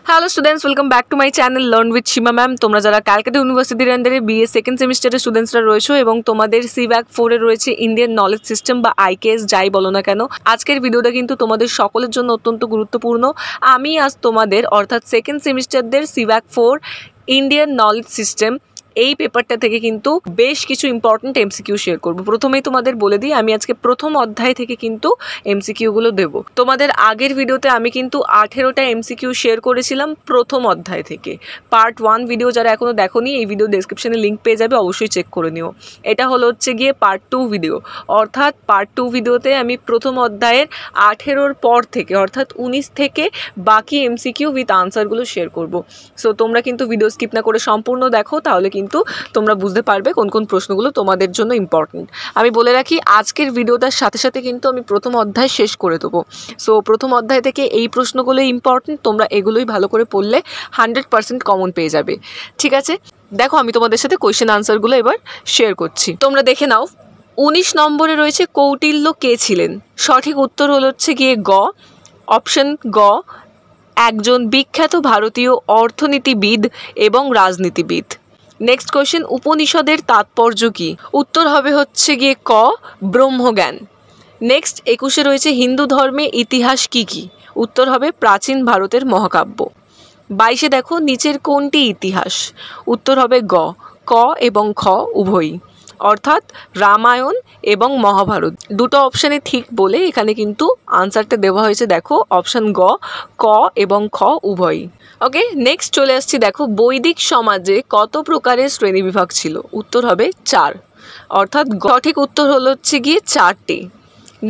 Hello students, welcome back to my channel learn with Seema ma'am. তোমরা যারা ক্যালকাটা ইউনিভার্সিটির আন্ডারে বিএ সেকেন্ড সেমিস্টারের স্টুডেন্টসরা রয়েছো এবং তোমাদের সিভ্যাক 4-এ রয়েছে ইন্ডিয়ান নলেজ সিস্টেম বা আইকেএস, যাই বলো না কেন, আজকের ভিডিওটা কিন্তু তোমাদের সকলের জন্য অত্যন্ত গুরুত্বপূর্ণ। আমি আজ তোমাদের অর্থাৎ সেকেন্ড সেমিস্টারদের সিভ্যাক 4 ইন্ডিয়ান নলেজ সিস্টেম এই পেপারটা থেকে কিন্তু বেশ কিছু ইম্পর্টেন্ট এমসিকিউ শেয়ার করব। প্রথমেই তোমাদের বলে দিই, আমি আজকে প্রথম অধ্যায় থেকে কিন্তু এমসিকিউগুলো দেব। তোমাদের আগের ভিডিওতে আমি কিন্তু 18টা এমসিকিউ শেয়ার করেছিলাম প্রথম অধ্যায় থেকে। পার্ট 1 ভিডিও যারা এখনও দেখোনি, এই ভিডিও ডেসক্রিপশনে লিঙ্ক পেয়ে যাবে, অবশ্যই চেক করে নিও। এটা হচ্ছে গিয়ে পার্ট 2 ভিডিও, অর্থাৎ পার্ট 2 ভিডিওতে আমি প্রথম অধ্যায়ের 18 পর থেকে অর্থাৎ 19 থেকে বাকি এমসিকিউ উইথ আনসারগুলো শেয়ার করব। সো তোমরা কিন্তু ভিডিও স্কিপ না করে সম্পূর্ণ দেখো, তাহলে কিন্তু তোমরা বুঝতে পারবে কোন কোন প্রশ্নগুলো তোমাদের জন্য ইম্পর্টেন্ট। আমি বলে রাখি, আজকের ভিডিওটার সাথে সাথে কিন্তু আমি প্রথম অধ্যায় শেষ করে দেবো। সো প্রথম অধ্যায় থেকে এই প্রশ্নগুলো ইম্পর্টেন্ট, তোমরা এগুলোই ভালো করে পড়লে 100% কমন পেয়ে যাবে। ঠিক আছে, দেখো আমি তোমাদের সাথে কোয়েশ্চেন আনসারগুলো এবার শেয়ার করছি, তোমরা দেখে নাও। 19 নম্বরে রয়েছে কৌটিল্য কে ছিলেন? সঠিক উত্তর হচ্ছে গিয়ে গ, অপশন গ, একজন বিখ্যাত ভারতীয় অর্থনীতিবিদ এবং রাজনীতিবিদ। নেক্সট কোয়েশ্চেন, উপনিষদের তাৎপর্য কী? উত্তর হচ্ছে গিয়ে ক, ব্রহ্মজ্ঞান। নেক্সট 21-এ রয়েছে হিন্দু ধর্মে ইতিহাস কী কী? উত্তর হবে প্রাচীন ভারতের মহাকাব্য। 22-এ দেখো নিচের কোনটি ইতিহাস? উত্তর হবে গ, ক এবং খ উভয়ই, অর্থাৎ রামায়ণ এবং মহাভারত। দুটো অপশানে ঠিক বলে এখানে কিন্তু আনসারটা দেওয়া হয়েছে, দেখো অপশান গ, ক এবং খ উভয়ই। ওকে, নেক্সট চলে আসছি, দেখো বৈদিক সমাজে কত প্রকারের শ্রেণীবিভাগ ছিল? উত্তর হবে 4, অর্থাৎ সঠিক উত্তর হচ্ছে গিয়ে 4টি।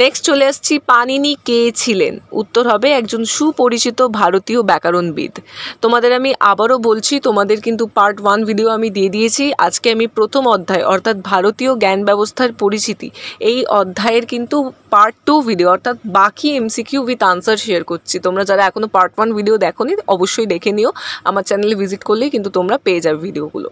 নেক্সট চলে আসছি, পাণিনি কে ছিলেন? উত্তর হবে একজন সুপরিচিত ভারতীয় ব্যাকরণবিদ। তোমাদের আমি আবারও বলছি, তোমাদের কিন্তু পার্ট 1 ভিডিও আমি দিয়ে দিয়েছি। আজকে আমি প্রথম অধ্যায় অর্থাৎ ভারতীয় জ্ঞান ব্যবস্থার পরিচিতি, এই অধ্যায়ের কিন্তু পার্ট 2 ভিডিও অর্থাৎ বাকি এমসিকিউ উইথ আনসার শেয়ার করছি। তোমরা যারা এখনও পার্ট 1 ভিডিও দেখোনি, অবশ্যই দেখে নিও, আমার চ্যানেলে ভিজিট করলেই কিন্তু তোমরা পেয়ে যাবে ভিডিওগুলো।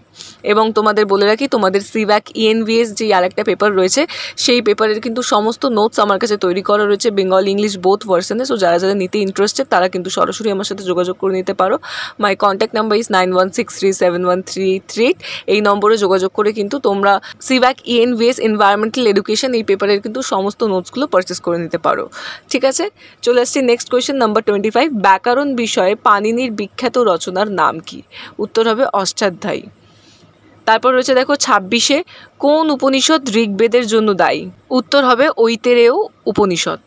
এবং তোমাদের বলে রাখি, তোমাদের সিভ্যাক ইএনভিএস যে আরেকটা পেপার রয়েছে, সেই পেপারের কিন্তু সমস্ত নোটস আমার কাছে তৈরি করা রয়েছে বেঙ্গল ইংলিশ বোথ ভার্সনে। সো যারা যারা নিতে ইন্টারেস্টেড তারা কিন্তু সরাসরি আমার সাথে যোগাযোগ করে নিতে পারো। My contact number is 91637138। এই নম্বরে যোগাযোগ করে কিন্তু তোমরা সিভ্যাক ইএনভিএস এনভায়রনমেন্টাল এডুকেশন এই পেপারের কিন্তু সমস্ত নোটসগুলো পারচেস করে নিতে পারো। ঠিক আছে, চলে আসছি নেক্সট কোয়েশ্চেন নাম্বার 25। ব্যাকরণ বিষয়ে পাণিনির বিখ্যাত রচনার নাম কি? উত্তর হবে অষ্টাধ্যায়ী। তারপর রয়েছে দেখো 26-এ কোন উপনিষদ ঋগ্বেদের জন্য দায়ী? উত্তর হবে ঐতেরেয় উপনিষদ।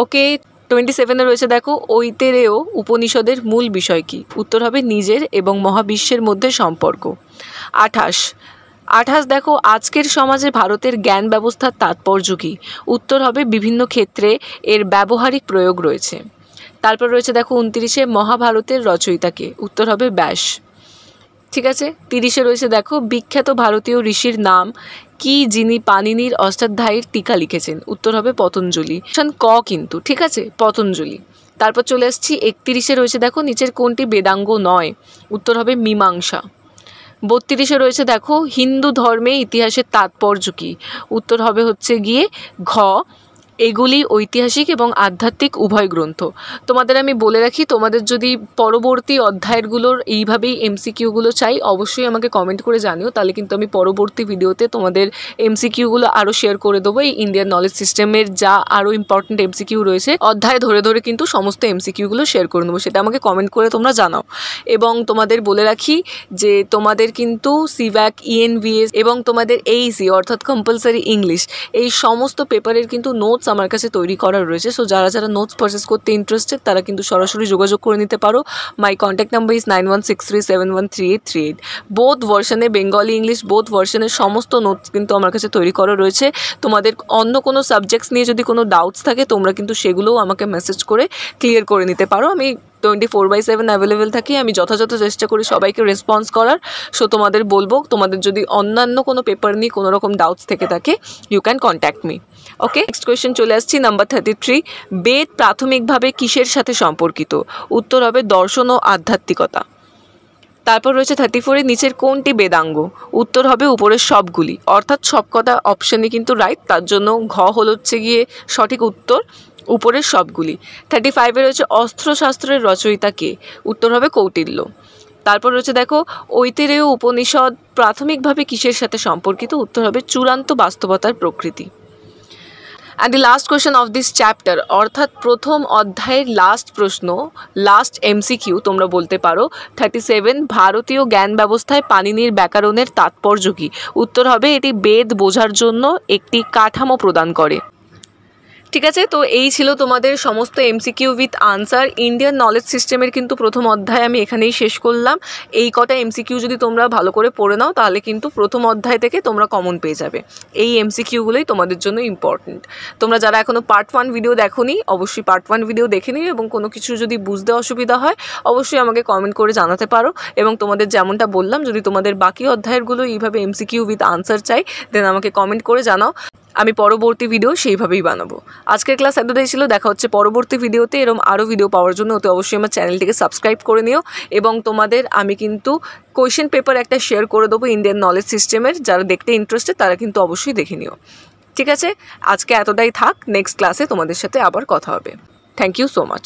ওকে, 27-এ রয়েছে দেখো ঐতেরেয় উপনিষদের মূল বিষয় কি? উত্তর হবে নিজের এবং মহাবিশ্বের মধ্যে সম্পর্ক। 28 দেখো আজকের সমাজে ভারতের জ্ঞান ব্যবস্থার তাৎপর্য কী? উত্তর হবে বিভিন্ন ক্ষেত্রে এর ব্যবহারিক প্রয়োগ রয়েছে। তারপর রয়েছে দেখো 29-এ মহাভারতের রচয়িতাকে? উত্তর হবে ব্যাস। ঠিক আছে, 30-এ রয়েছে দেখো বিখ্যাত ভারতীয় ঋষির নাম কি যিনি পাণিনির অষ্টাধ্যায়ীর টিকা লিখেছেন? উত্তর হবে পতঞ্জলি। ক কিন্তু, ঠিক আছে, পতঞ্জলি। তারপর চলে আসছি 31-এ রয়েছে দেখো নিচের কোনটি বেদাঙ্গ নয়? উত্তর হবে মীমাংসা। 32-এ রয়েছে দেখো হিন্দু ধর্মে ইতিহাসের তাৎপর্য কী? উত্তর হচ্ছে গিয়ে ঘ, এগুলি ঐতিহাসিক এবং আধ্যাত্মিক উভয় গ্রন্থ। তোমাদের আমি বলে রাখি, তোমাদের যদি পরবর্তী অধ্যায়গুলোর এইভাবেই এমসিকিউগুলো চাই, অবশ্যই আমাকে কমেন্ট করে জানিও, তাহলে কিন্তু আমি পরবর্তী ভিডিওতে তোমাদের এমসিকিউগুলো আরও শেয়ার করে দেবো। এই ইন্ডিয়ান নলেজ সিস্টেমের যা আরও ইম্পর্টেন্ট এমসিকিউ রয়েছে, অধ্যায় ধরে ধরে কিন্তু সমস্ত এমসিকিউগুলো শেয়ার করে নেবো, সেটা আমাকে কমেন্ট করে তোমরা জানাও। এবং তোমাদের বলে রাখি যে তোমাদের কিন্তু সিভ্যাক ইএনভিএস এবং তোমাদের এইসি অর্থাৎ কম্পালসারি ইংলিশ, এই সমস্ত পেপারের কিন্তু নোটস আমার কাছে তৈরি করা রয়েছে। সো যারা যারা নোটস পারচেস করতে ইন্টারেস্টেড তারা কিন্তু সরাসরি যোগাযোগ করে নিতে পারো। My contact number is 9163713838। Both ভার্সনে, বেঙ্গলি ইংলিশ বোথ ভার্সনের সমস্ত নোটস কিন্তু আমার কাছে তৈরি করা রয়েছে। তোমাদের অন্য কোনো সাবজেক্টস নিয়ে যদি কোনো ডাউটস থাকে, তোমরা কিন্তু সেগুলোও আমাকে মেসেজ করে ক্লিয়ার করে নিতে পারো। আমি 24/7 অ্যাভেলেবেল থাকি, আমি যথাযথ চেষ্টা করি সবাইকে রেসপন্স করার। সো তোমাদের বলবো, তোমাদের যদি অন্যান্য কোনো পেপার নিয়ে কোনো রকম ডাউটস থেকে থাকে, you can contact me. Okay, next question চলে আসছি নাম্বার 33। বেদ প্রাথমিকভাবে কিসের সাথে সম্পর্কিত? উত্তর হবে দর্শন ও আধ্যাত্মিকতা। তারপর রয়েছে 34-এ নিচের কোনটি বেদাঙ্গ? উত্তর হবে উপরের সবগুলি, অর্থাৎ সব কটা অপশানই কিন্তু রাইট। তার জন্য ঘ হচ্ছে গিয়ে সঠিক উত্তর। উপরের সবগুলি। 35 রয়েছে অস্ত্রশাস্ত্রের রচয়িতা কে? উত্তর হবে কৌটিল্য। তারপর রয়েছে দেখো ঐতিরেয় উপনিষদ প্রাথমিকভাবে কিসের সাথে সম্পর্কিত? উত্তর হবে চূড়ান্ত বাস্তবতার প্রকৃতি। And the last question of this chapter, অর্থাৎ প্রথম অধ্যায়ের লাস্ট প্রশ্ন, লাস্ট এমসিকিউ তোমরা বলতে পারো। 37, ভারতীয় জ্ঞান ব্যবস্থায় পাণিনির ব্যাকরণের তাৎপর্য কী? উত্তর হবে এটি বেদ বোঝার জন্য একটি কাঠামো প্রদান করে। ঠিক আছে, তো এই ছিল তোমাদের সমস্ত MCQ with answer. Indian knowledge সিস্টেমের কিন্তু প্রথম অধ্যায় আমি এখানেই শেষ করলাম। এই কটা এমসিকিউ যদি তোমরা ভালো করে পড়ে নাও তাহলে কিন্তু প্রথম অধ্যায় থেকে তোমরা কমন পেয়ে যাবে। এই এমসিকিউগুলোই তোমাদের জন্য ইম্পর্টেন্ট। তোমরা যারা এখনও পার্ট 1 ভিডিও দেখোনি অবশ্যই পার্ট 1 ভিডিও দেখে নিও, এবং কোনো কিছু যদি বুঝতে অসুবিধা হয় অবশ্যই আমাকে কমেন্ট করে জানাতে পারো। এবং তোমাদের যেমনটা বললাম, যদি তোমাদের বাকি অধ্যায়েরগুলো এইভাবে এমসিকিউ উইথ আনসার চাই দেন আমাকে কমেন্ট করে জানাও, আমি পরবর্তী ভিডিও সেইভাবেই বানাবো। আজকের ক্লাস এতটাই ছিল, দেখা হচ্ছে পরবর্তী ভিডিওতে। এরকম আরও ভিডিও পাওয়ার জন্য অতি অবশ্যই আমার চ্যানেলটিকে সাবস্ক্রাইব করে নিও, এবং তোমাদের আমি কিন্তু কোয়েশ্চেন পেপার একটা শেয়ার করে দেবো ইন্ডিয়ান নলেজ সিস্টেমের, যারা দেখতে ইন্টারেস্টেড তারা কিন্তু অবশ্যই দেখে নিও। ঠিক আছে, আজকে এতটাই থাক, নেক্সট ক্লাসে তোমাদের সাথে আবার কথা হবে। Thank you so much.